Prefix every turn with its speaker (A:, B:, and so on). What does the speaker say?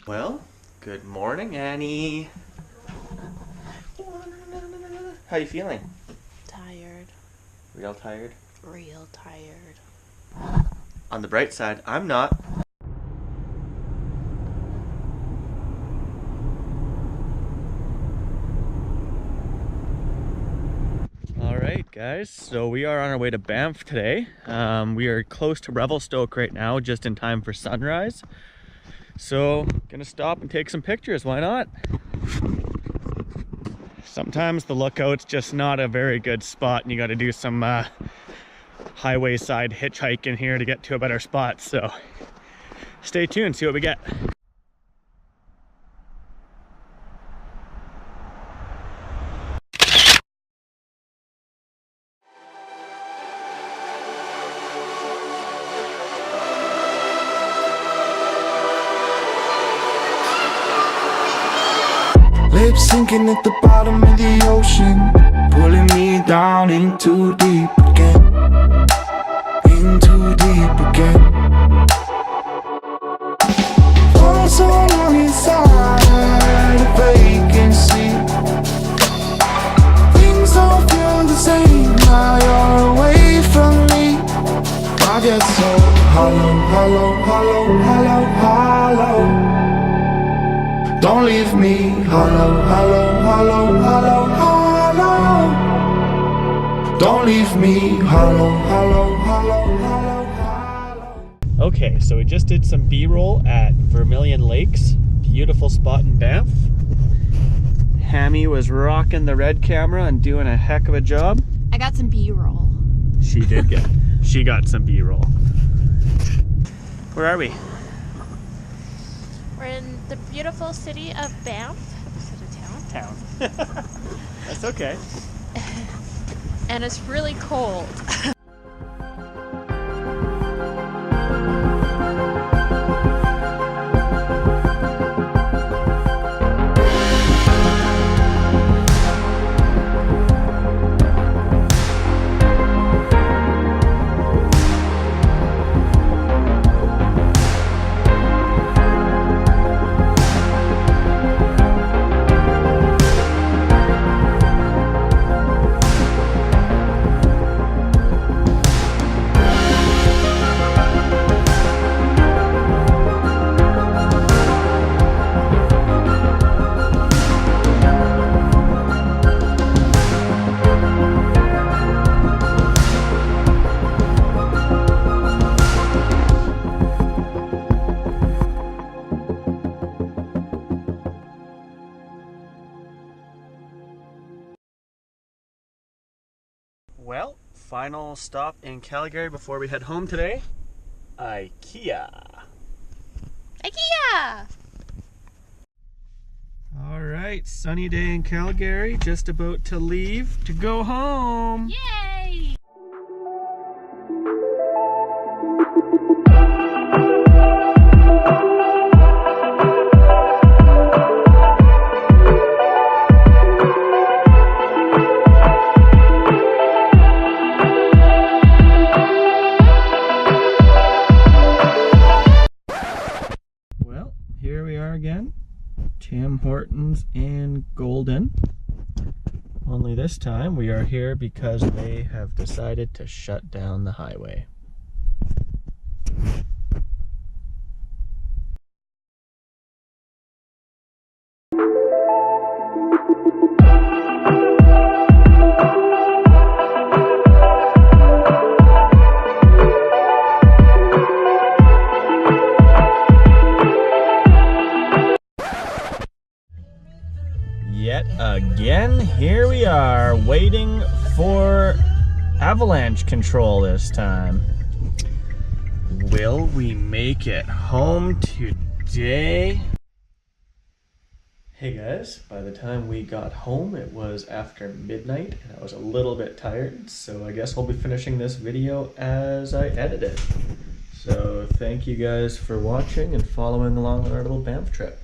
A: Well, good morning, Annie. How you feeling?
B: Tired.
A: Real tired?
B: Real tired.
A: On the bright side, I'm not. Alright guys, so we are on our way to Banff today. We are close to Revelstoke right now, just in time for sunrise. So, gonna stop and take some pictures, why not? Sometimes the lookout's just not a very good spot and you gotta do some highway side hitchhiking here to get to a better spot. So, stay tuned, see what we get.
C: Lips sinking at the bottom of the ocean, pulling me down in too deep again, in too deep again. For so long inside a vacancy, things don't feel the same now you're away from me. I get so hollow, hollow, hollow, hollow, hollow. Don't leave me hollow, hollow, hollow, hollow, hollow. Don't leave me hollow, hollow, hollow, hollow, hollow.
A: Okay, so we just did some B-roll at Vermilion Lakes. Beautiful spot in Banff. Hammy was rocking the red camera and doing a heck of a job.
B: I got some B-roll.
A: She got some B-roll. Where are we?
B: We're in the beautiful city of Banff. Is it a town?
A: That's okay.
B: And it's really cold.
A: Well, final stop in Calgary before we head home today. IKEA.
B: IKEA!
A: All right, sunny day in Calgary, just about to leave to go home.
B: Yay!
A: Well, here we are again. Tim Hortons and Golden. Only this time we are here because they have decided to shut down the highway. Yet again, here we are, waiting for avalanche control this time. Will we make it home today? Hey guys, by the time we got home, it was after midnight, and I was a little bit tired, so I guess we'll be finishing this video as I edit it. So thank you guys for watching and following along on our little Banff trip.